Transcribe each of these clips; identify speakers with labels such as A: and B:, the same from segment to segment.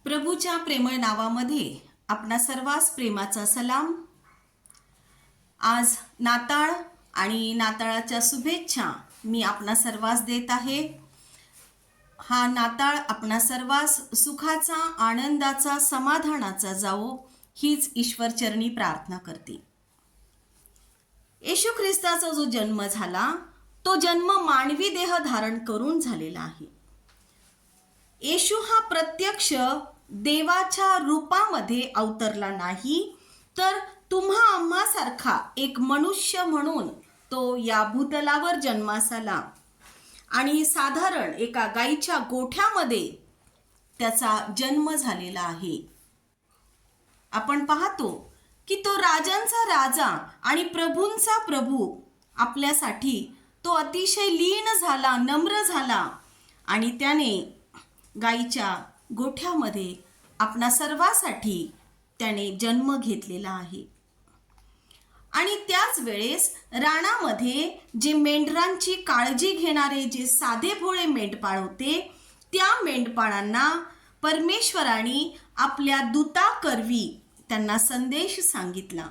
A: प्रभूच्या प्रेमळ नावामध्ये आपणा सर्वांस प्रेमाचा सलाम। आज नाताळ आणि नाताळाच्या शुभेच्छा मी आपणा सर्वांस देत आहे। हा नाताळ आपणा सर्वांस सुखाचा, आनंदाचा, समाधानाचा जावो हीच ईश्वर चरणी प्रार्थना करते। येशू ख्रिस्ताचा जो जन्म झाला तो जन्म मानवी देह धारण करून झालेला आहे। येशू हा प्रत्यक्ष देवाच्या रूपामध्ये अवतरला नाही, तर तुम्हा आम्हासारखा एक मनुष्य म्हणून तो या भूतलावर जन्मास आला आणि साधारण एका गाईच्या गोठ्यामध्ये त्याचा जन्म झालेला आहे। आपण पाहतो की तो राजांचा राजा आणि प्रभूंचा प्रभू आपल्यासाठी तो अतिशय लीन झाला, नम्र झाला आणि त्याने गाईच्या गोठ्यामध्ये आपणा सर्वांसाठी त्याने जन्म घेतलेला आहे। आणि त्याच वेळेस रानामध्ये जे मेंढरांची काळजी घेणारे जे साधे भोळे मेंढपाळ होते, त्या मेंढपाळांना परमेश्वराने आपल्या दूताकरवी त्यांना संदेश सांगितला।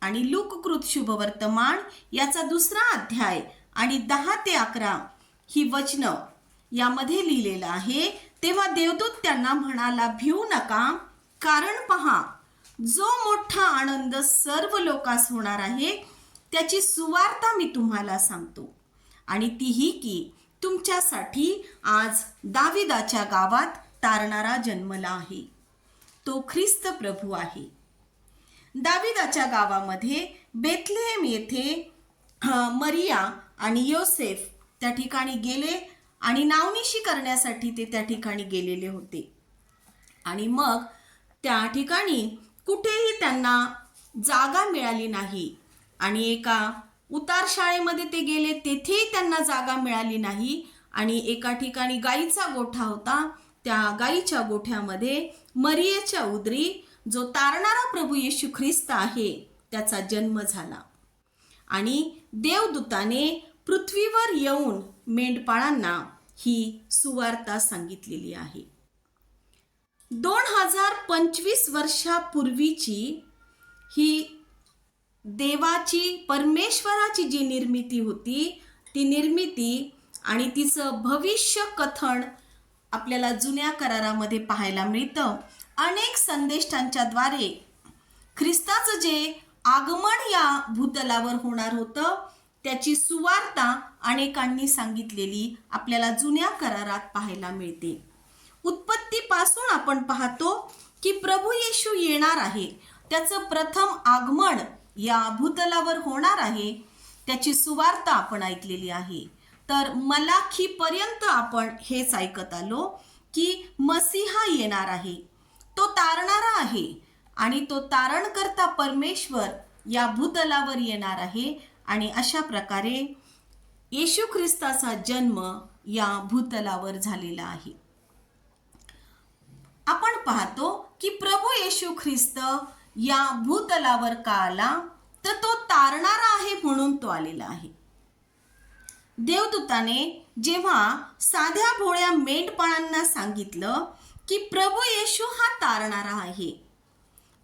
A: आणि लूककृत शुभवर्तमान याचा 2 अध्याय आणि 10 ते 11 ही वचनं यामध्ये लिहिलेलं आहे। तेव्हा देवदूत त्यांना म्हणाला, भिऊ नका, कारण पहा, जो मोठा आनंद सर्व लोकांस होणार आहे त्याची सुवार्ता मी तुम्हाला सांगतो। आणि ती ही की तुमच्यासाठी आज दाविदाच्या गावात तारणारा जन्मला आहे, तो ख्रिस्त प्रभू आहे। दाविदाच्या गावामध्ये बेथलेहेम येथे मरिया आणि योसेफ त्या ठिकाणी गेले आणि नावनिशी करण्यासाठी ते त्या ठिकाणी गेलेले होते। आणि मग त्या ठिकाणी कुठेही त्यांना जागा मिळाली नाही आणि एका उतार शाळेमध्ये ते गेले, तेथेही त्यांना जागा मिळाली नाही। आणि एका ठिकाणी गाईचा गोठा होता, त्या गाईच्या गोठ्यामध्ये मरियेच्या उदरी जो तारणारा प्रभू येशू ख्रिस्त आहे त्याचा जन्म झाला। आणि देवदूताने पृथ्वीवर येऊन मेंढपाळांना ही सुवार्ता सांगितलेली आहे। 2025 वर्षापूर्वीची ही देवाची, परमेश्वराची जी निर्मिती होती, ती निर्मिती आणि तिचं भविष्य कथन आपल्याला जुन्या करारामध्ये पाहायला मिळतं। अनेक संदेष्टांच्या द्वारे ख्रिस्ताचं जे आगमन या भूतलावर होणार होतं त्याची सुवार्ता अनेकांनी सांगितलेली आपल्याला जुन्या करारात पाहायला मिळते। उत्पत्तीपासून आपण पाहतो की प्रभू येशू येणार आहे, त्याचं प्रथम आगमन या भूतलावर होणार आहे, त्याची सुवार्ता आपण ऐकलेली आहे। तर मलाखीपर्यंत आपण हेच ऐकत आलो की मसीहा येणार आहे, तो तारणारा आहे आणि तो तारणकर्ता परमेश्वर या भूतलावर येणार आहे। आणि अशा प्रकारे येशू ख्रिस्ताचा जन्म या भूतलावर झालेला आहे। आपण पाहतो की प्रभू येशू ख्रिस्त या भूतलावर का आला, तर तो तारणारा आहे म्हणून तो आलेला आहे। देवदूताने जेव्हा साध्या भोळ्या मेंढपाळांना सांगितलं की प्रभू येशू हा तारणारा आहे,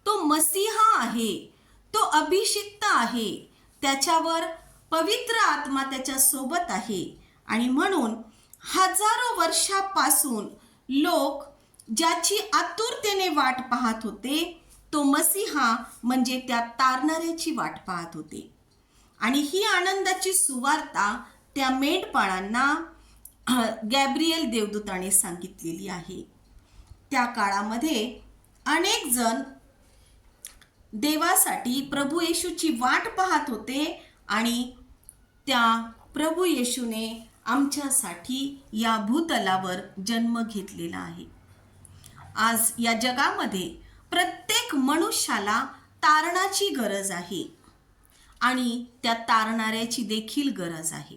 A: तो मसीहा आहे, तो अभिषिक्त आहे, त्याच्यावर पवित्र आत्मा त्याच्या सोबत आहे आणि म्हणून हजारो वर्षापासून लोक ज्याची आतुरतेने वाट पाहत होते, तो मसीहा म्हणजे त्या तारणाऱ्याची वाट पाहत होते। आणि ही आनंदाची सुवार्ता त्या मेंढपाळांना गॅब्रिएल देवदूताने सांगितलेली आहे। त्या काळामध्ये अनेक जण देवासाठी प्रभू येशूची वाट पाहत होते आणि त्या प्रभू येशूने आमच्यासाठी या भूतलावर जन्म घेतलेला आहे। आज या जगामध्ये प्रत्येक मनुष्याला तारणाची गरज आहे आणि त्या तारणाऱ्याची देखील गरज आहे।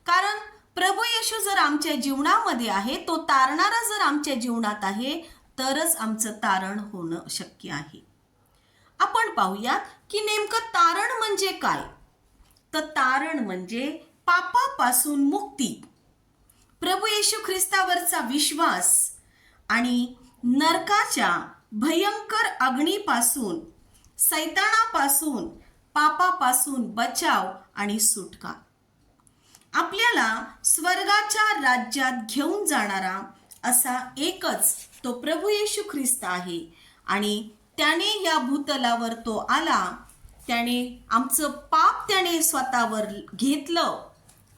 A: कारण प्रभू येशू जर आमच्या जीवनामध्ये आहे, तो तारणारा जर आमच्या जीवनात आहे, तरच आमचं तारण होणं शक्य आहे। आपण पाहूयात की नेमकं तारण म्हणजे काय। तर तारण म्हणजे पापापासून मुक्ती, प्रभू येशू ख्रिस्तावरचा विश्वास आणि नरकाच्या भयंकर अग्नीपासून, सैतानापासून, पापापासून बचाव आणि सुटका. आपल्याला स्वर्गाच्या राज्यात घेऊन जाणारा असा एकच तो प्रभू येशू ख्रिस्त आहे. आणि त्याने या भूतलावर तो आला, त्याने आमचं पाप त्याने स्वतःवर घेतलं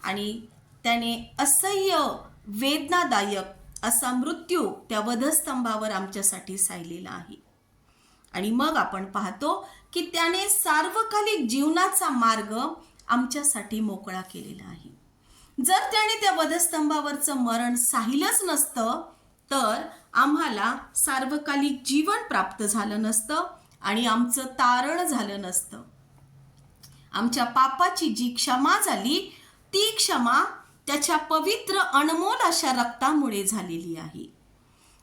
A: आणि त्याने असह्य वेदनादायक असा मृत्यू त्या वधस्तंभावर आमच्यासाठी सायलेला आहे. आणि मग आपण पाहतो की त्याने सार्वकालिक जीवनाचा मार्ग आमच्यासाठी मोकळा केलेला आहे. जर त्याने त्या वधस्तंभावरचं मरण साहिलच नसतं तर आम्हाला सार्वकालिक जीवन प्राप्त झालं नसतं आणि आमचं तारण झालं नसतं. आमच्या पापाची जी क्षमा झाली ती क्षमा त्याच्या पवित्र अनमोल अशा रक्तामुळे झालेली आहे.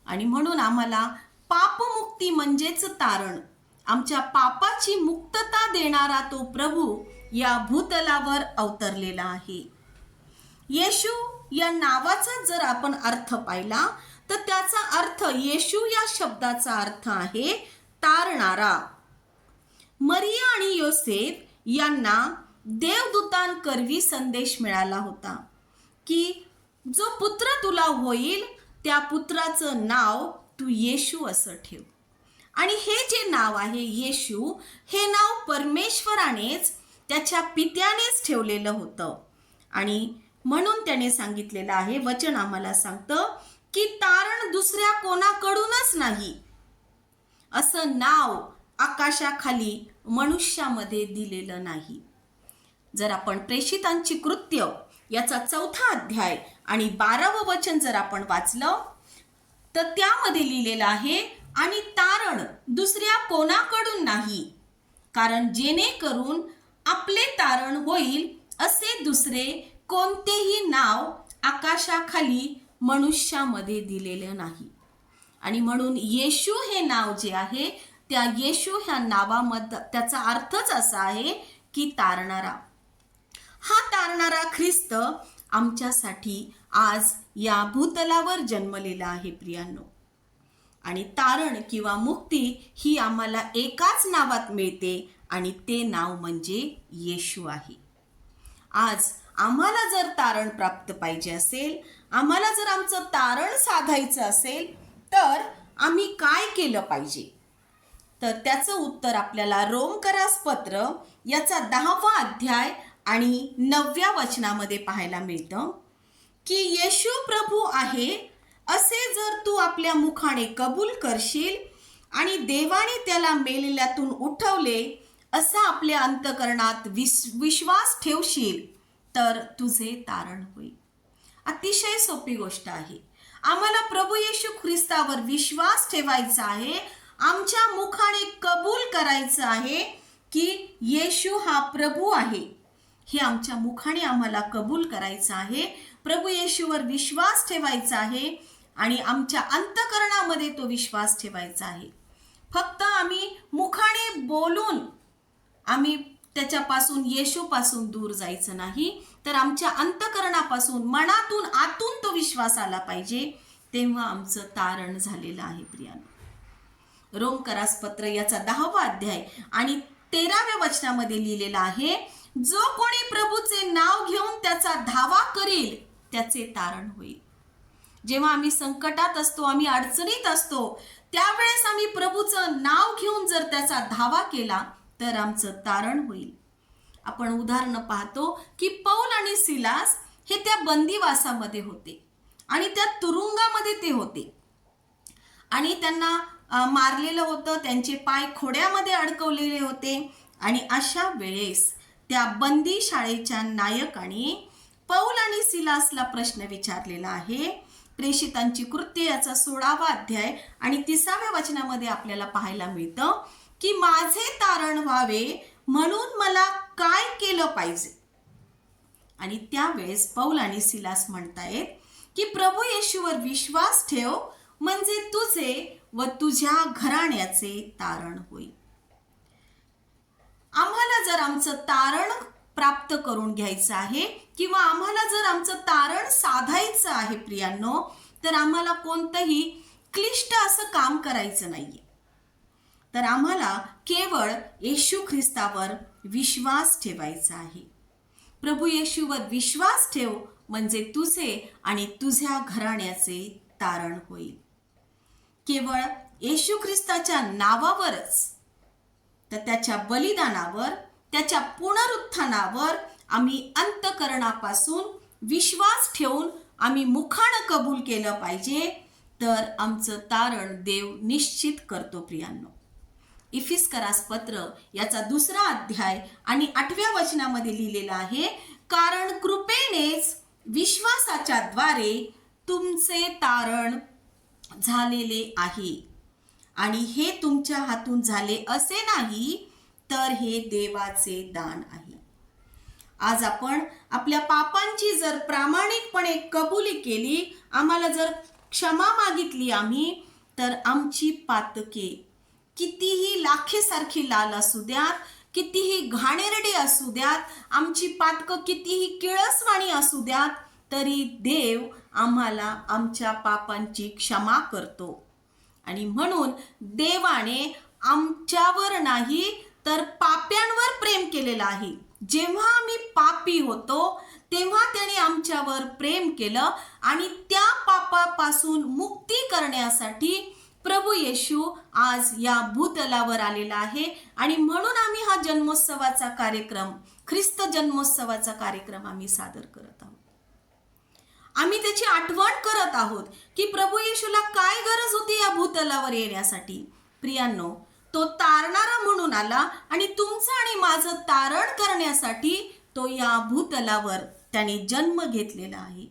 A: आणि म्हणून आम्हाला पापमुक्ती म्हणजेच तारण, आमच्या पापाची मुक्तता देणारा तो प्रभू या भूतलावर अवतरलेला आहे. येशू या नावाचा जर आपण अर्थ पाहिला तर त्याचा अर्थ, येशू या शब्दाचा अर्थ आहे तारणारा. मरिया आणि योसेफ यांना देवदूतांकरवी संदेश मिळाला होता की जो पुत्र तुला होईल त्या पुत्राचं नाव तू येशू असं ठेव. आणि हे जे नाव आहे येशू, हे नाव परमेश्वरानेच त्याच्या पित्यानेच ठेवलेलं होतं. आणि म्हणून त्याने सांगितलेलं आहे, वचन आम्हाला सांगतं की तारण दुसऱ्या कोणाकडूनच नाही, असं नाव आकाशाखाली मनुष्यामध्ये दिलेलं नाही. जर आपण प्रेषितांची कृत्य याचा 4 अध्याय आणि 12वं वचन जर आपण वाचलं तर त्यामध्ये लिहिलेलं आहे, आणि तारण दुसऱ्या कोणाकडून नाही, कारण जेणेकरून आपले तारण होईल असे दुसरे कोणतेही नाव आकाशाखाली मनुष्यामध्ये दिलेलं नाही. आणि म्हणून येशू हे नाव जे आहे, त्या येशू ह्या नावामध्ये त्याचा अर्थच असा आहे की तारणारा. हा तारणारा ख्रिस्त आमच्यासाठी आज या भूतलावर जन्मलेला आहे प्रियांनो. आणि तारण किंवा मुक्ती ही आम्हाला एकाच नावात मिळते आणि ते नाव म्हणजे येशू आहे. आज आम्हाला जर तारण प्राप्त पाहिजे असेल, आम्हाला जर आमचं तारण साधायचं असेल तर आम्ही काय केलं पाहिजे? तर त्याचं उत्तर आपल्याला रोमकरास पत्र याचा 10वा अध्याय आणि 9व्या वचनामध्ये पाहायला मिळतं की येशू प्रभू आहे असे जर तू आपल्या मुखाने कबूल करशील आणि देवाने त्याला मेलेल्यातून उठवले असा आपल्या अंतःकरणात विश्वास ठेवशील तर तुझे तारण होईल. अतिशय सोपी गोष्ट आहे. आम्हाला प्रभू येशू ख्रिस्तावर विश्वास ठेवायचा आहे, आमच्या मुखाने कबूल करायचं आहे की येशू हा प्रभू आहे. हे आमच्या मुखाने आम्हाला कबूल करायचं आहे, प्रभू येशूवर विश्वास ठेवायचा आहे आणि आमच्या अंतःकरणामध्ये तो विश्वास ठेवायचा आहे. फक्त आम्ही मुखाने बोलून आम्ही त्याच्यापासून, येशूपासून दूर जायचं नाही, तर आमच्या अंतःकरणापासून, मनातून, आतून तो विश्वास आला पाहिजे, तेव्हा आमचं तारण झालेलं आहे प्रियांनो. रोमकरास पत्र याचा 10वा अध्याय आणि 13व्या वचनामध्ये लिहिलेला आहे, जो कोणी प्रभूचे नाव घेऊन त्याचा धावा करील त्याचे तारण होईल. जेव्हा आम्ही संकटात असतो, आम्ही अडचणीत असतो, त्यावेळेस आम्ही प्रभूचं नाव घेऊन जर त्याचा धावा केला तर आमचं तारण होईल. आपण उदाहरण पाहतो की पौल आणि सिलास हे त्या बंदिवासामध्ये होते आणि त्या तुरुंगामध्ये ते होते आणि त्यांना मारलेलं होतं, त्यांचे पाय खोड्यामध्ये अडकवलेले होते. आणि अशा वेळेस त्या बंदी शाळेच्या नायकाने पौल आणि सिलासला प्रश्न विचारलेला आहे. प्रेषितांची कृत्य याचा 16वा अध्याय आणि 30व्या वचनामध्ये आपल्याला पाहायला मिळतं की माझे तारण व्हावे म्हणून मला काय केलं पाहिजे. आणि त्यावेळेस पौल आणि सिलास म्हणतायत की प्रभू येशूवर विश्वास ठेव म्हणजे तुझे व तुझ्या घराण्याचे तारण होईल. आम्हाला जर आमचं तारण प्राप्त करून घ्यायचं आहे किंवा आम्हाला जर आमचं तारण साधायचं आहे प्रियांनो, तर आम्हाला कोणतंही क्लिष्ट असं काम करायचं नाहीये. तर आम्हाला केवळ येशू ख्रिस्तावर विश्वास ठेवायचा आहे. प्रभू येशूवर विश्वास ठेव, म्हणजे तुझे आणि तुझ्या घराण्याचे तारण होईल. केवळ येशू ख्रिस्ताच्या नावावरच, तर त्याच्या बलिदानावर, त्याच्या पुनरुत्थानावर आम्ही अंतःकरणापासून विश्वास ठेवून आम्ही मुखानं कबूल केलं पाहिजे, तर आमचं तारण देव निश्चित करतो. प्रियांनो, इफिस्करास पत्र याचा 2 अध्याय आणि 8व्या वचनामध्ये लिहिलेलं आहे, कारण कृपेनेच विश्वासाच्या द्वारे तुमचे तारण झालेले आहे, आणि हे तुमच्या हातून झाले असे नाही, तर हे देवाचे दान आहे. आज आपण आपल्या पापांची जर प्रामाणिकपणे कबुली केली, आम्हाला जर क्षमा मागितली आम्ही, तर आमची पातके कितीही लाखेसारखी लाल असू द्यात, कितीही घाणेरडी असू द्यात, आमची पातकं कितीही किळसवाणी असू द्यात, तरी देव आम्हाला आमच्या पापांची क्षमा करतो. आणि म्हणून देवाने आमच्यावर नाही तर पाप्यांवर प्रेम केलेलं आहे. जेव्हा आम्ही पापी होतो तेव्हा त्याने आमच्यावर प्रेम केलं, आणि त्या पापापासून मुक्ती करण्यासाठी प्रभू येशू आज या भूतलावर आलेला आहे. आणि म्हणून आम्ही हा जन्मोत्सवाचा कार्यक्रम, ख्रिस्त जन्मोत्सवाचा कार्यक्रम आम्ही सादर करत आहोत. आम्ही त्याची आठवण करत आहोत की प्रभू येशूला काय गरज होती या भूतलावर येण्यासाठी. प्रियांनो, तो तारणारा म्हणून आला, आणि तुमचं आणि माझं तारण करण्यासाठी तो या भूतलावर त्याने जन्म घेतलेला आहे.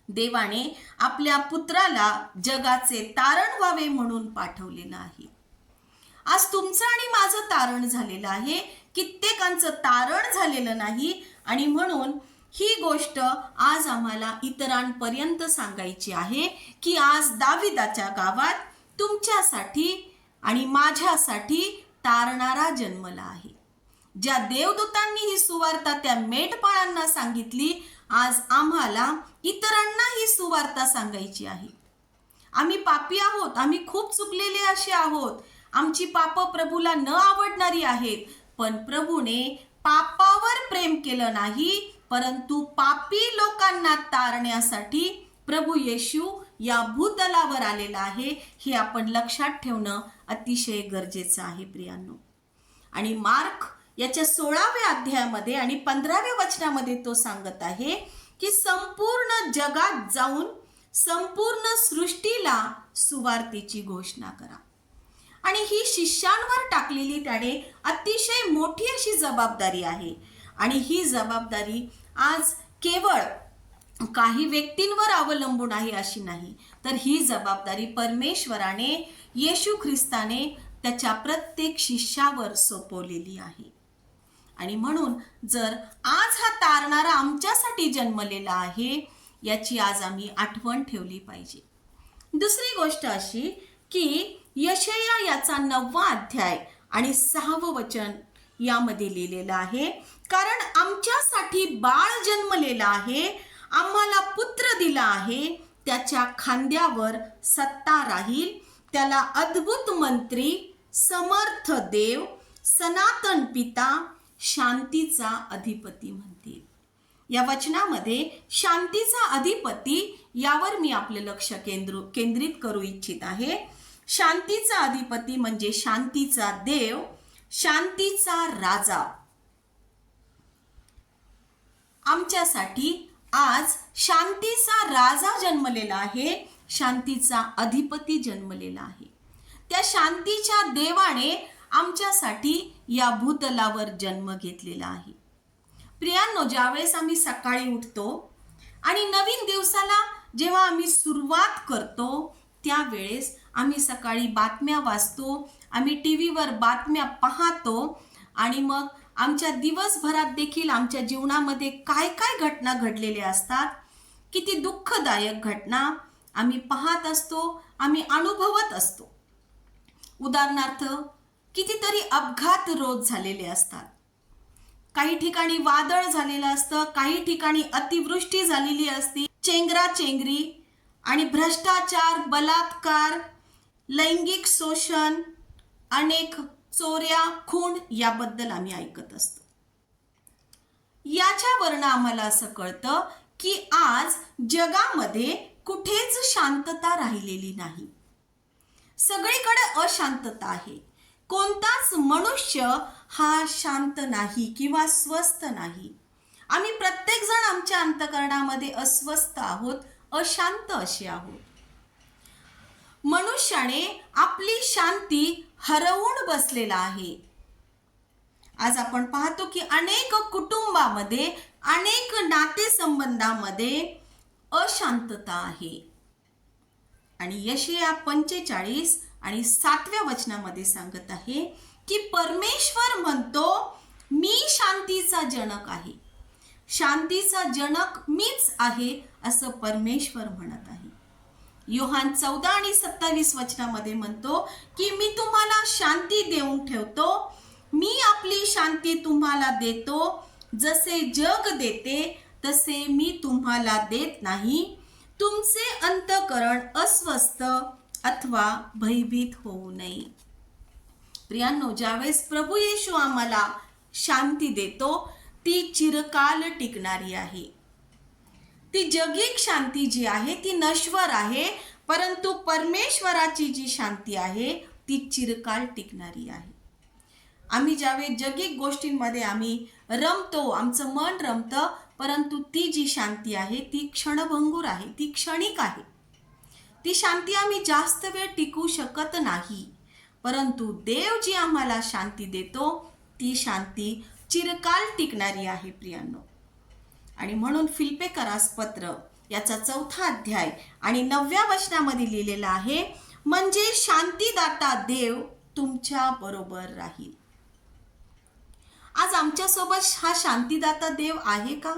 A: देवाने आपल्या पुत्राला जगाचे तारण व्हावे म्हणून पाठवलेलं आहे. आज तुमचं आणि माझं तारण झालेलं आहे, कित्येकांचं तारण झालेलं नाही. आणि म्हणून ही गोष्ट आज आम्हाला इतरांपर्यंत सांगायची आहे की आज दाविदाच्या गावात तुमच्यासाठी आणि माझ्यासाठी तारणारा जन्मला आहे. ज्या देवदूतांनी ही सुवार्ता त्या मेंढपाळांना सांगितली, आज आम्हाला इतरांना ही सुवार्ता सांगायची आहे. आम्ही पापी आहोत, आम्ही खूप चुकलेले असे आहोत, आमची पाप प्रभूला न आवडणारी आहेत, पण प्रभूने पापावर प्रेम केलं नाही, परंतु पापी लोकांना तारण्यासाठी प्रभू येशू या भूतलावर आलेला आहे. हे आपण लक्षात ठेवणं अतिशय गरजेचं आहे प्रियांनो. आणि मार्क याच्या 16व्या अध्यायामध्ये आणि 15व्या वचनामध्ये तो सांगत आहे की संपूर्ण जगात जाऊन संपूर्ण सृष्टीला सुवार्तेची घोषणा करा. आणि ही शिष्यांवर टाकलेली त्याने अतिशय मोठी अशी जबाबदारी आहे. आणि ही जबाबदारी आज केवळ काही व्यक्तींवर अवलंबून आहे अशी नाही, तर ही जबाबदारी परमेश्वराने, येशू ख्रिस्ताने त्याच्या प्रत्येक शिष्यावर सोपवलेली आहे. आणि म्हणून जर आज हा तारणारा आमच्यासाठी जन्मलेला आहे, याची आज आम्ही आठवण ठेवली पाहिजे. दुसरी गोष्ट अशी की यशाया याचा 9वा अध्याय आणि 6वं वचन यामध्ये लिहिलेलं आहे, कारण आमच्यासाठी बाळ जन्मलेला आहे, आम्हाला पुत्र दिला आहे, त्याच्या खांद्यावर सत्ता राहील, त्याला अद्भुत मंत्री, समर्थ देव, सनातन पिता, शांतीचा अधिपती म्हणतील. या वचनामध्ये शांतीचा अधिपती यावर मी आपले लक्ष केंद्रित करू इच्छित आहे. शांतीचा अधिपती म्हणजे शांतीचा देव, शांतीचा राजा. आमच्यासाठी आज शांतीचा राजा जन्मलेला आहे, शांतीचा अधिपती जन्मलेला आहे. त्या शांतीच्या देवाने आमच्यासाठी या भूतलावर जन्म घेतलेला आहे. प्रियांनो, ज्यावेळेस आम्ही सकाळी उठतो आणि नवीन दिवसाला जेव्हा आम्ही सुरुवात करतो, त्यावेळेस आम्ही सकाळी बातम्या वाचतो, आम्ही टीव्हीवर बातम्या पाहतो, आणि मग आमच्या दिवसभरात देखील आमच्या जीवनामध्ये काय काय घटना घडलेल्या असतात, किती दुःखदायक घटना आम्ही पाहत असतो, आम्ही अनुभवत असतो. उदाहरणार्थ, कितीतरी अपघात रोज झालेले असतात, काही ठिकाणी वादळ झालेलं असतं, काही ठिकाणी अतिवृष्टी झालेली असते, चेंगराचेंगरी आणि भ्रष्टाचार, बलात्कार, लैंगिक शोषण, अनेक चोऱ्या, खून याबद्दल आम्ही ऐकत असतो. याच्यावरनं आम्हाला असं कळतं की आज जगामध्ये कुठेच शांतता राहिलेली नाही. सगळीकडे अशांतता आहे. कोणताच मनुष्य हा शांत नाही किंवा स्वस्थ नाही. आम्ही प्रत्येक जण आमच्या अंतःकरणामध्ये अस्वस्थ आहोत, अशांत असे आहोत. मनुष्याने आपली शांती हरवून बसलेला आहे. आज आपण पाहतो की अनेक कुटुंबामध्ये, अनेक नातेसंबंधामध्ये अशांतता आहे. आणि यशाया 45 आणि 7व्या वचनामध्ये सांगत आहे की परमेश्वर म्हणतो, मी शांतीचा जनक आहे. शांतीचा जनक मीच आहे असं परमेश्वर म्हणत आहे. योहान 14 आणि 27 वचनामध्ये म्हणतो की मी तुम्हाला शांती देऊन ठेवतो, मी आपली शांती तुम्हाला देतो. जसे जग देते तसे मी तुम्हाला देत नाही. तुमचे अंतःकरण अस्वस्थ अथवा भयभीत होऊ नये. प्रियांनो, ज्यावेळेस प्रभू येशू आम्हाला शांती देतो ती चिरकाल टिकणारी आहे. ती जगिक शांती जी आहे ती नश्वर आहे, परंतु परमेश्वराची जी शांती आहे ती चिरकाल टिकणारी आहे. आम्ही ज्यावेळेस जगिक गोष्टींमध्ये आम्ही रमतो, आमचं मन रमतं, परंतु ती जी शांती आहे ती क्षणभंगूर आहे, ती क्षणिक आहे. ती शांती आम्ही जास्त वेळ टिकू शकत नाही. परंतु देव जी आम्हाला शांती देतो ती शांती चिरकाल टिकणारी आहे प्रियांनो. आणि म्हणून फिलिप्पियरास पत्र याचा 4था अध्याय आणि 9व्या वचनामध्ये लिहिलेला आहे, म्हणजे शांतीदाता देव तुमच्या बरोबर राहील. आज आमच्यासोबत हा शांतीदाता देव आहे का?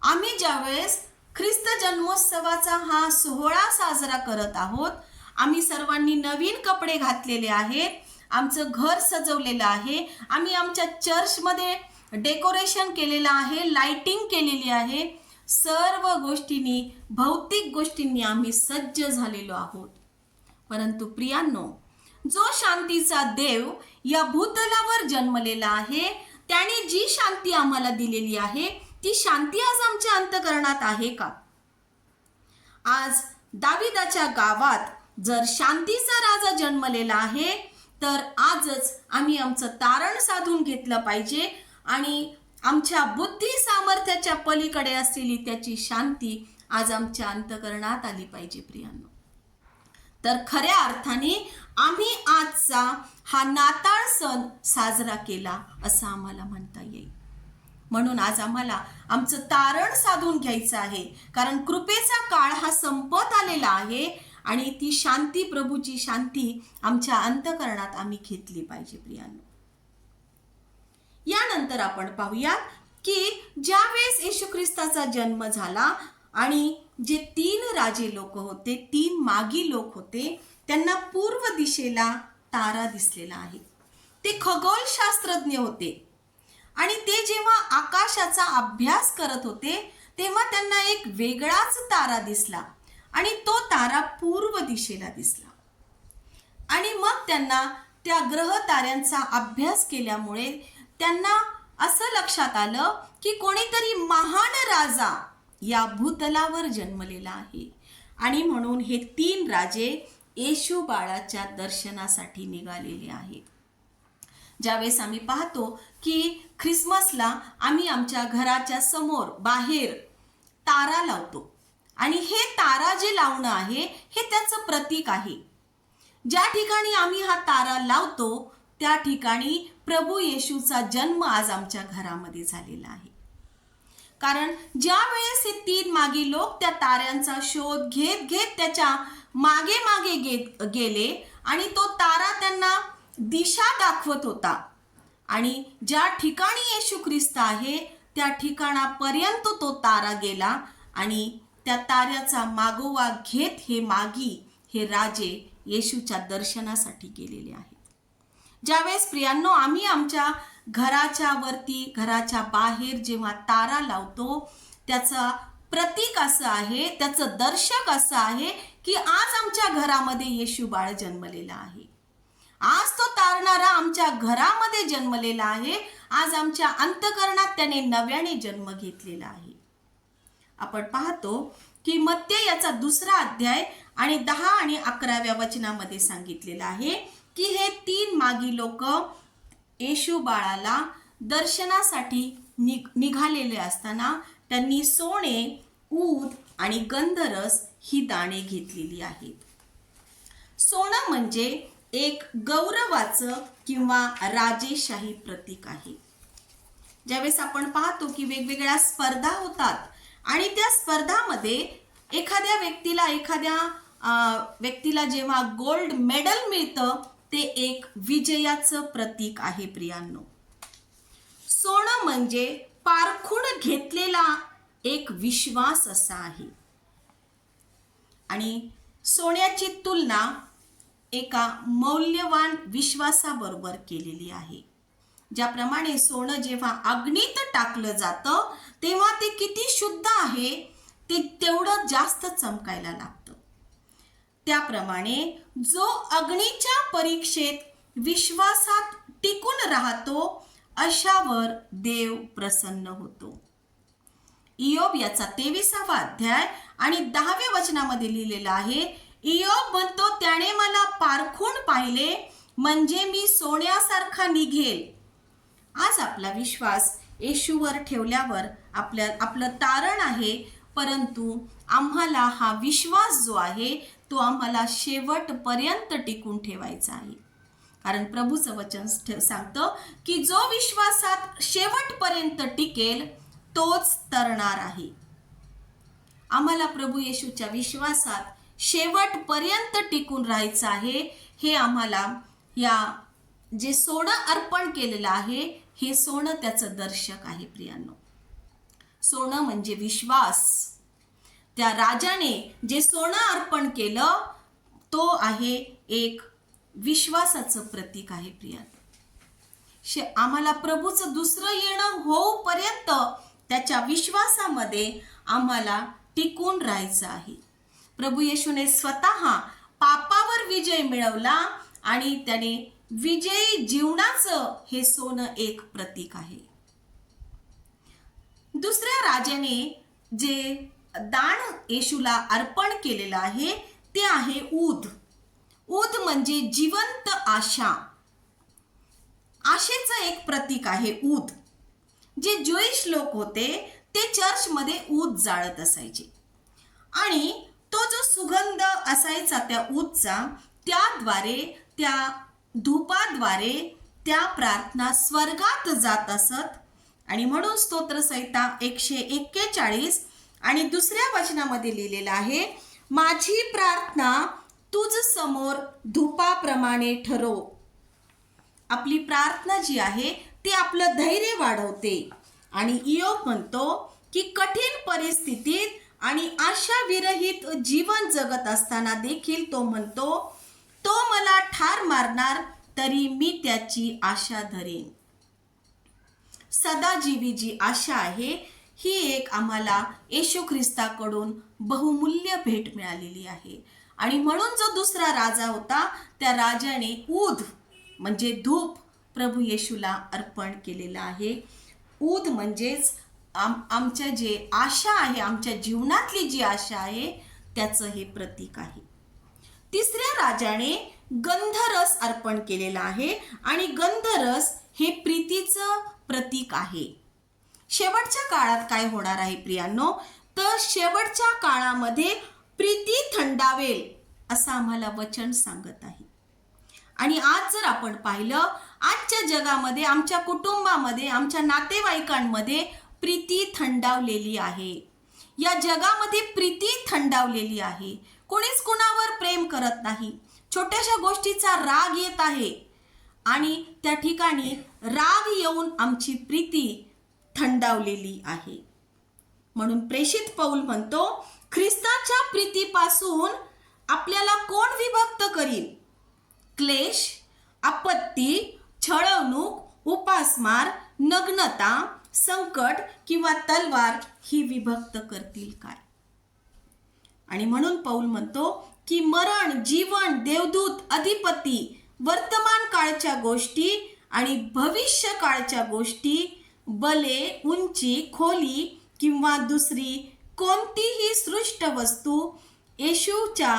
A: आम्ही ज्यावेळेस ख्रिस्त जन्मोत्सवाचा हा सोहळा साजरा करत आहोत, आम्ही सर्वांनी नवीन कपडे घातलेले आहेत, आमचं घर सजवलेलं आहे, आम्ही आमच्या चर्चमध्ये डेकोरेशन केलेलं आहे, लाइटिंग केलेली आहे, सर्व गोष्टींनी, भौतिक गोष्टींनी आम्ही सज्ज झालेलो आहोत. परंतु प्रियांनो, जो शांतीचा देव या भूतलावर जन्मलेला आहे, त्याने जी शांती आम्हाला दिलेली आहे ती शांती आज आमच्या अंतःकरणात आहे का? आज दाविदाच्या गावात जर शांतीचा राजा जन्मलेला आहे तर आजच आम्ही आमचं तारण साधून घेतलं पाहिजे आणि आमच्या बुद्धी सामर्थ्याच्या पलीकडे असलेली त्याची शांती आज आमच्या अंतःकरणात आली पाहिजे प्रियांनो. तर खऱ्या अर्थाने आम्ही आजचा हा नाताळ सण साजरा केला असं आम्हाला म्हणता येईल. म्हणून आज आम्हाला आमचं तारण साधून घ्यायचं आहे, कारण कृपेचा काळ हा संपत आलेला आहे आणि ती शांती, प्रभूची शांती आमच्या अंतःकरणात आम्ही घेतली पाहिजे प्रियांनो. यानंतर आपण पाहूया की ज्यावेळेस येशू ख्रिस्ताचा जन्म झाला आणि जे 3 राजे लोक होते, 3 मागी लोक होते, त्यांना पूर्व दिशेला तारा दिसलेला आहे. ते खगोलशास्त्रज्ञ होते आणि ते जेव्हा आकाशाचा अभ्यास करत होते तेव्हा त्यांना एक वेगळाच तारा दिसला आणि तो तारा पूर्व दिशेला दिसला. आणि मग त्यांना त्या ग्रह ताऱ्यांचा अभ्यास केल्यामुळे त्यांना असं लक्षात आलं की कोणीतरी महान राजा या भूतलावर जन्मलेला आहे. आणि म्हणून हे 3 राजे येशू बाळाच्या दर्शनासाठी निघालेले आहेत. ज्यावेळेस आम्ही पाहतो की ख्रिसमसला आम्ही आमच्या घराच्या समोर बाहेर तारा लावतो आणि हे तारा जे लावणं आहे हे त्याचं प्रतीक आहे. ज्या ठिकाणी आम्ही हा तारा लावतो त्या ठिकाणी प्रभू येशूचा जन्म आज आमच्या घरामध्ये झालेला आहे. कारण ज्या वेळेस हे 3 मागी लोक त्या ताऱ्यांचा शोध घेत घेत त्याच्या मागे मागे गेले आणि तो तारा त्यांना दिशा दाखवत होता आणि ज्या ठिकाणी येशू ख्रिस्त आहे त्या ठिकाणापर्यंत तो तारा गेला आणि त्या ताऱ्याचा मागोवा घेत हे मागी, हे राजे येशूच्या दर्शनासाठी गेलेले आहेत. ज्यावेळेस प्रियांनो आम्ही आमच्या घराच्या वरती, घराच्या बाहेर जेव्हा तारा लावतो त्याचा प्रतीक असं आहे, त्याचं दर्शक असं आहे की आज आमच्या घरामध्ये येशू बाळ जन्मलेला आहे. आज तो तारणारा आमच्या घरामध्ये जन्मलेला आहे. आज आमच्या अंतःकरणात त्याने नव्याने जन्म घेतलेला आहे. आपण पाहतो की मत्तेय याचा 2 अध्याय आणि 10 आणि 11व्या वचनामध्ये सांगितलेलं आहे की हे 3 मागी लोक येशू बाळाला दर्शनासाठी निघालेले असताना त्यांनी सोने, ऊद आणि गंधरस ही दाणे घेतलेली आहेत. सोनं म्हणजे एक गौरवाचं किंवा राजेशाही प्रतीक आहे. ज्यावेळेस आपण पाहतो की वेगवेगळ्या स्पर्धा होतात आणि त्या स्पर्धामध्ये एखाद्या व्यक्तीला जेव्हा गोल्ड मेडल मिळतं ते एक विजयाचं प्रतीक आहे प्रियांनो. सोनं म्हणजे पारखून घेतलेला एक विश्वास असा आहे. आणि सोन्याची तुलना एका मौल्यवान विश्वासाबरोबर केलेली आहे. ज्याप्रमाणे सोनं जेव्हा अग्नीत टाकलं जातं तेव्हा ते किती शुद्ध आहे ते तेवढं जास्त चमकायला लागतं. त्याप्रमाणे जो अग्नीच्या परीक्षेत विश्वासात टिकून राहतो अशावर देव प्रसन्न होतो. इयोब याचा 23वा अध्याय आणि 10व्या वचनामध्ये लिहिलेला आहे, इयोब म्हणतो त्याने मला पारखून पाहिले म्हणजे मी सोन्यासारखा निघेल. आज आपला विश्वास येशूवर ठेवल्यावर आपलं तारण आहे, परंतु आम्हाला हा विश्वास जो आहे तो आम्हाला शेवटपर्यंत टिकून ठेवायचा आहे. कारण प्रभूचं वचन सांगतं की जो विश्वासात शेवटपर्यंत टिकेल तोच तरणार आहे. आम्हाला प्रभू येशूच्या विश्वासात शेवटपर्यंत टिकून राहायचं आहे. हे आम्हाला या जे सोनं अर्पण केलेलं आहे हे सोनं त्याचं दर्शक आहे प्रियांनो. सोनं म्हणजे विश्वास. त्या राजाने जे सोनं अर्पण केलं तो आहे एक विश्वासाचं प्रतीक आहे प्रियांनो. आम्हाला प्रभूचं दुसरं येणं होऊपर्यंत त्याच्या विश्वासामध्ये आम्हाला टिकून राहायचं आहे. प्रभू येशूने स्वतः पापावर विजय मिळवला आणि त्याने विजयी जीवनाचं हे सोनं एक प्रतीक आहे. दुसऱ्या राजाने जे दान येशूला अर्पण केलेलं आहे ते आहे ऊद. ऊद म्हणजे जिवंत आशा. आशेचं एक प्रतीक आहे ऊद. जे ज्यूइश लोक होते ते चर्चमध्ये ऊद जाळत असायचे आणि तो जो सुगंध असायचा त्या ऊदचा त्याद्वारे त्या धूपाद्वारे त्या प्रार्थना स्वर्गात जात असत. आणि म्हणून स्तोत्रसंहिता 141 आणि 2ऱ्या वचनामध्ये लिहिलेलं आहे, माझी प्रार्थना तुझ समोर धूपाप्रमाणे ठरो. आपली प्रार्थना जी आहे ती आपलं धैर्य वाढवते. आणि इयोब म्हणतो की कठीण परिस्थितीत आणि आशा विरहित जीवन जगत असताना देखील तो म्हणतो, तो मला ठार मारणार तरी मी त्याची आशा धरेन. सदाजीवी जी आशा आहे ही एक आम्हाला येशू ख्रिस्ताकडून बहुमूल्य भेट मिळालेली आहे. आणि म्हणून जो दुसरा राजा होता त्या राजाने ऊद म्हणजे धूप प्रभू येशूला अर्पण केलेला आहे. ऊद म्हणजेच आमच्या जे आशा आहे, आमच्या जीवनातली जी आशा आहे त्याचं हे प्रतीक आहे. तिसऱ्या राजाने गंधरस अर्पण केलेला आहे आणि गंधरस हे प्रीतीचं प्रतीक आहे. शेवटच्या काळात काय होणार आहे प्रियांनो, तर शेवटच्या काळामध्ये प्रीती थंडावेल असं आम्हाला वचन सांगत आहे. आणि आज जर आपण पाहिलं आजच्या जगामध्ये आमच्या कुटुंबामध्ये आमच्या नातेवाईकांमध्ये प्रीती थंडावलेली आहे. या जगामध्ये प्रीती थंडावलेली आहे. कोणीच कुणावर प्रेम करत नाही. छोट्याशा गोष्टीचा राग येत आहे आणि त्या ठिकाणी राग येऊन आमची प्रीती थंडावलेली आहे. म्हणून प्रेषित पौल म्हणतो, ख्रिस्ताच्या प्रीतीपासून आपल्याला कोण विभक्त करील? क्लेश, आपत्ती, छळवणूक, उपासमार, नग्नता, संकट किंवा तलवार ही विभक्त करतील काय? आणि म्हणून पौल म्हणतो की मरण, जीवन, देवदूत, अधिपती, वर्तमान काळच्या गोष्टी आणि भविष्य काळच्या गोष्टी, बले, उंची, खोली किंवा दुसरी कोणतीही सृष्ट वस्तू येशूच्या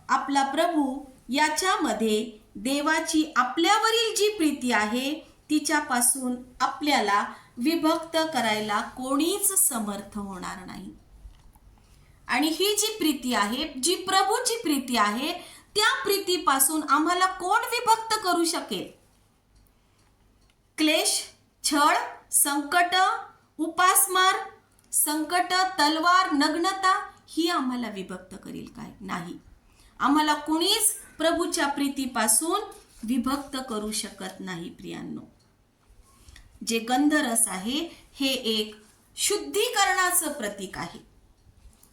A: आपला प्रभू याच्यामध्ये देवाची आपल्यावरील जी प्रीती आहे तिच्यापासून आपल्याला विभक्त करायला कोणीच समर्थ होणार नाही. आणि ही जी प्रीती आहे, जी प्रभूची प्रीती आहे, त्या प्रीतीपासून आम्हाला कोण विभक्त करू शकेल? क्लेश, छळ, संकट, उपासमार, संकट, तलवार, नग्नता ही आम्हाला विभक्त करील काय? नाही. आम्हाला कोणीच प्रभूच्या प्रीतीपासून विभक्त करू शकत नाही. प्रियांनो, जे गंधरस आहे हे एक शुद्धीकरणाचं प्रतीक आहे.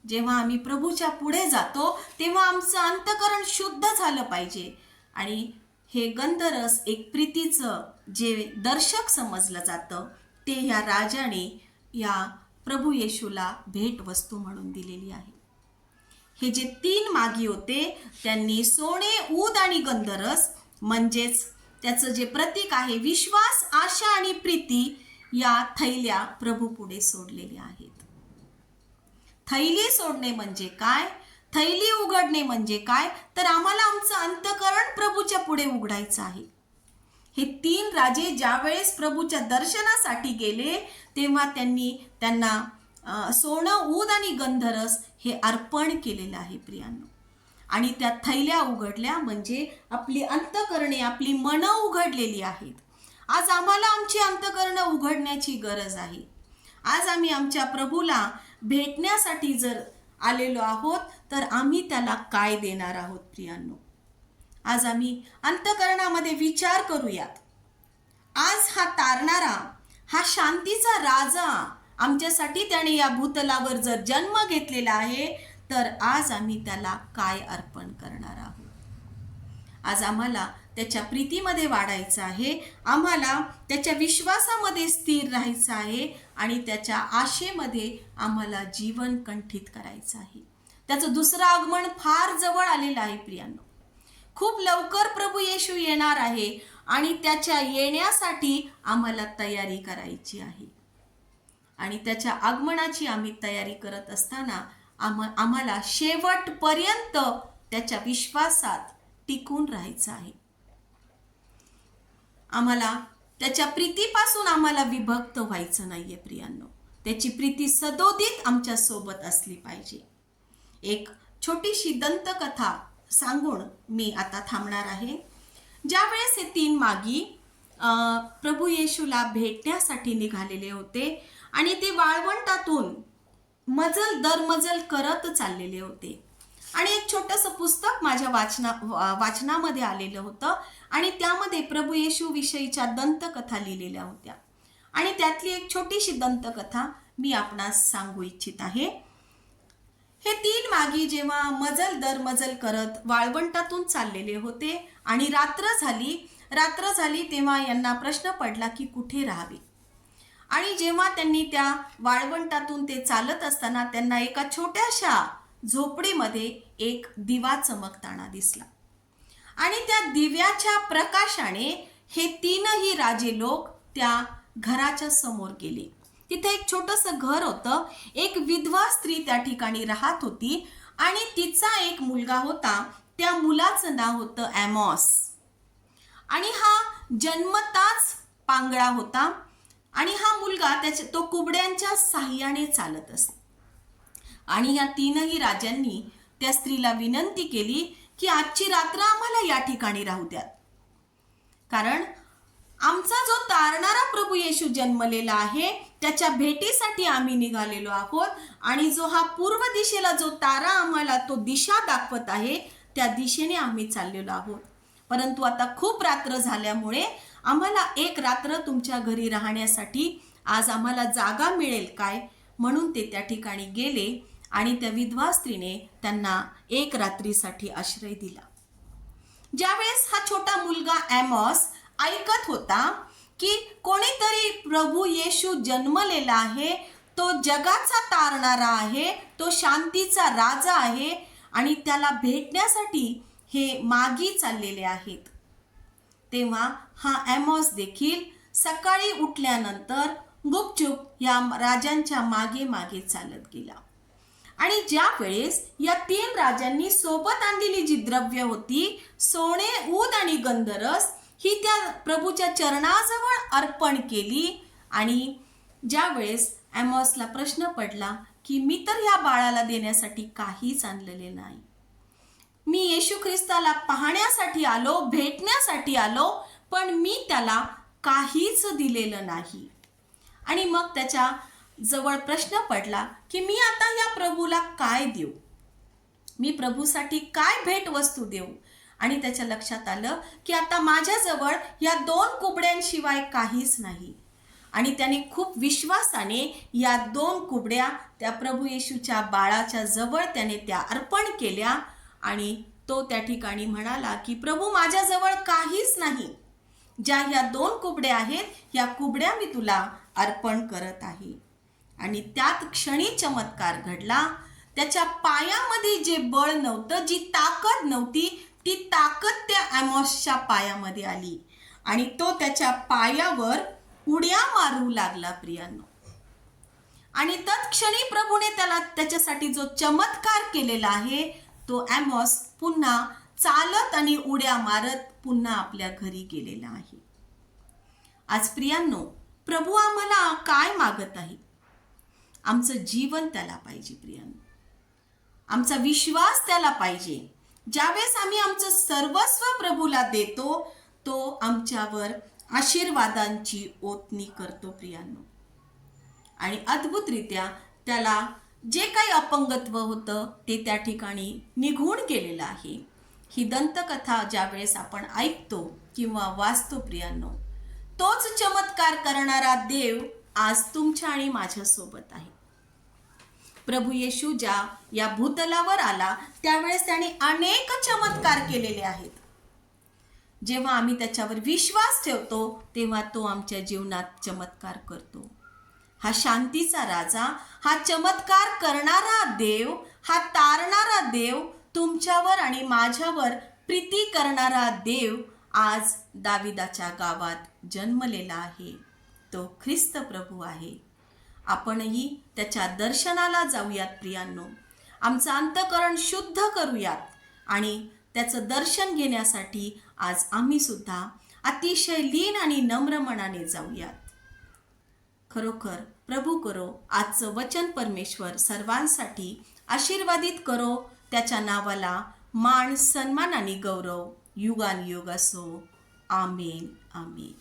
A: जेव्हा आम्ही प्रभूच्या पुढे जातो तेव्हा आमचं अंतःकरण शुद्ध झालं पाहिजे. आणि हे गंधरस एक प्रीतीचं जे दर्शक समजलं जातं ते ह्या राजाने या प्रभू येशूला भेट वस्तू म्हणून दिलेली आहे. हे जे 3 मागी होते त्यांनी सोने, ऊद आणि गंधरस म्हणजेच त्याचं जे प्रतीक आहे विश्वास, आशा आणि प्रीती या थैल्या प्रभू पुढे सोडलेल्या आहेत. थैली सोडणे म्हणजे काय? थैली उघडणे म्हणजे काय? तर आम्हाला आमचं अंतःकरण प्रभूच्या पुढे उघडायचं आहे. हे 3 राजे ज्यावेळेस प्रभूच्या दर्शनासाठी गेले तेव्हा त्यांना सोनं, ऊद आणि गंधरस हे अर्पण केलेलं आहे प्रियांनो. आणि त्या थैल्या उघडल्या म्हणजे आपली अंतःकरणे, आपली मनं उघडलेली आहेत. आज आम्हाला आमची अंतःकरणं उघडण्याची गरज आहे. आज आम्ही आमच्या प्रभूला भेटण्यासाठी जर आलेलो आहोत तर आम्ही त्याला काय देणार आहोत प्रियांनो? आज आम्ही अंतःकरणामध्ये विचार करूयात. आज हा तारणारा, हा शांतीचा राजा आमच्यासाठी त्याने या भूतलावर जर जन्म घेतलेला आहे तर आज आम्ही त्याला काय अर्पण करणार आहोत? आज आम्हाला त्याच्या प्रीतीमध्ये वाढायचं आहे, आम्हाला त्याच्या विश्वासामध्ये स्थिर राहायचं आहे आणि त्याच्या आशेमध्ये आम्हाला जीवन कंठित करायचं आहे. त्याचं दुसरं आगमन फार जवळ आलेलं आहे प्रियांनो. खूप लवकर प्रभू येशू येणार आहे आणि त्याच्या येण्यासाठी आम्हाला तयारी करायची आहे. आणि त्याच्या आगमनाची आम्ही तयारी करत असताना आम्हाला शेवटपर्यंत त्याच्या विश्वासात टिकून राहायचं आहे. आम्हाला त्याच्या प्रीतीपासून आम्हाला विभक्त व्हायचं नाहीये प्रियांनो. त्याची प्रीती सदोदित आमच्या सोबत असली पाहिजे. एक छोटीशी दंतकथा सांगून मी आता थांबणार आहे. ज्यावेळेस हे 3 मागी प्रभू येशूला भेटण्यासाठी निघालेले होते आणि ते वाळवंटातून मजल दर मजल करत चाललेले होते. आणि एक छोटंसं पुस्तक माझ्या वाचनामध्ये आलेलं होतं आणि त्यामध्ये प्रभू येशू विषयीच्या दंतकथा लिहिलेल्या होत्या. आणि त्यातली एक छोटीशी दंतकथा मी आपणास सांगू इच्छित आहे. हे 3 मागी जेव्हा मजल दर मजल करत वाळवंटातून चाललेले होते आणि रात्र झाली तेव्हा यांना प्रश्न पडला की कुठे राहावे. आणि जेव्हा त्यांनी त्या वाळवंटातून ते चालत असताना त्यांना एका छोट्याशा झोपडीमध्ये एक दिवा चमकताना दिसला. आणि त्या दिव्याच्या प्रकाशाने हे 3ही राजे लोक त्या घराच्या समोर गेले. तिथे एक छोटंसं घर होतं. एक विधवा स्त्री त्या ठिकाणी राहत होती आणि तिचा एक मुलगा होता. त्या मुलाचं नाव होतं ॲमॉस. आणि हा जन्मताच पांगळा होता आणि हा मुलगा तो कुबड्यांच्या साह्याने चालत असे. आणि या 3ही राजांनी त्या स्त्रीला विनंती केली की आजची रात्र आम्हाला या ठिकाणी राहू द्या, कारण आमचा जो तारणारा प्रभू येशू जन्मलेला आहे त्याच्या भेटीसाठी आम्ही निघालेलो आहोत. आणि जो हा पूर्व दिशेला जो तारा आम्हाला तो दिशा दाखवत आहे त्या दिशेने आम्ही चाललेलो आहोत. परंतु आता खूप रात्र झाल्यामुळे आम्हाला एक रात्र तुमच्या घरी राहण्यासाठी आज आम्हाला जागा मिळेल काय? म्हणून ते त्या ठिकाणी गेले आणि त्या विधवा स्त्रीने त्यांना एक रात्रीसाठी आश्रय दिला. ज्यावेळेस हा छोटा मुलगा ॲमॉस ऐकत होता की कोणीतरी प्रभू येशू जन्मलेला आहे, तो जगाचा तारणारा आहे, तो शांतीचा राजा आहे आणि त्याला भेटण्यासाठी हे मागी चाललेले आहेत. तेव्हा हा ॲमॉस देखील सकाळी उठल्यानंतर गुपचूप या राजांच्या मागे मागे चालत गेला. आणि ज्या वेळेस या 3 राजांनी सोबत आणलेली जी द्रव्य होती, सोने, ऊद आणि गंधरस, ही त्या प्रभूच्या चरणाजवळ अर्पण केली. आणि ज्या वेळेस ॲमॉसला प्रश्न पडला की मी तर या बाळाला देण्यासाठी काहीच आणलेले नाही, मी येशू ख्रिस्ताला पाहण्यासाठी आलो, भेटण्यासाठी आलो, पण मी त्याला काहीच दिलेलं नाही. आणि मग त्याच्या जवळ प्रश्न पडला की मी आता या प्रभूला काय देऊ, मी प्रभूसाठी काय भेटवस्तू देऊ. आणि त्याच्या लक्षात आलं की आता माझ्याजवळ या 2 कुबड्यांशिवाय काहीच नाही. आणि त्याने खूप विश्वासाने या 2 कुबड्या त्या प्रभू येशूच्या बाळाच्या जवळ त्याने त्या अर्पण केल्या. आणि तो त्या ठिकाणी म्हणाला की प्रभू, माझ्याजवळ काहीच नाही, ज्या ह्या 2 कुबड्या आहेत, या कुबड्या मी तुला अर्पण करत आहे. आणि त्यात क्षणी चमत्कार घडला. त्याच्या पायामध्ये जे बळ नव्हतं, जी ताकद नव्हती, ती ताकद त्या ॲमॉसच्या पायामध्ये आली आणि तो त्याच्या पायावर उड्या मारू लागला प्रियांनो. आणि तत्क्षणी प्रभूने त्याला त्याच्यासाठी जो चमत्कार केलेला आहे, तो ॲमॉस पुन्हा चालत आणि उड्या मारत पुन्हा आपल्या घरी गेलेला आहे. आज प्रियांनो, प्रभू आम्हाला काय मागत आहे? आमचं जीवन त्याला पाहिजे प्रियांनो, आमचा विश्वास त्याला पाहिजे. ज्यावेळेस आम्ही आमचं सर्वस्व प्रभूला देतो, तो आमच्यावर आशीर्वादांची ओतणी करतो प्रियांनो. आणि अद्भुतरित्या त्याला जे काही अपंगत्व होतं ते त्या ठिकाणी निघून गेलेलं आहे. ही दंतकथा ज्यावेळेस आपण ऐकतो किंवा वाचतो प्रियांनो, तोच चमत्कार करणारा देव आज तुमच्या आणि माझ्यासोबत आहे. प्रभू येशू ज्या या भूतलावर आला त्यावेळेस त्याने अनेक चमत्कार केलेले आहेत. जेव्हा आम्ही त्याच्यावर विश्वास ठेवतो तेव्हा तो आमच्या जीवनात चमत्कार करतो. हा शांतीचा राजा, हा चमत्कार करणारा देव, हा तारणारा देव, तुमच्यावर आणि माझ्यावर प्रीती करणारा देव आज दाविदाच्या गावात जन्मलेला आहे. तो ख्रिस्त प्रभू आहे. आपणही त्याच्या दर्शनाला जाऊयात प्रियांनो. आमचं अंतःकरण शुद्ध करूयात आणि त्याचं दर्शन घेण्यासाठी आज आम्ही सुद्धा अतिशय लीन आणि नम्र मनाने जाऊयात. खरोखर प्रभू करो आजचं वचन परमेश्वर सर्वांसाठी आशीर्वादित करो. त्याच्या नावाला मान, सन्मान आणि गौरव युगानुयुग असो. आमेन, आमेन.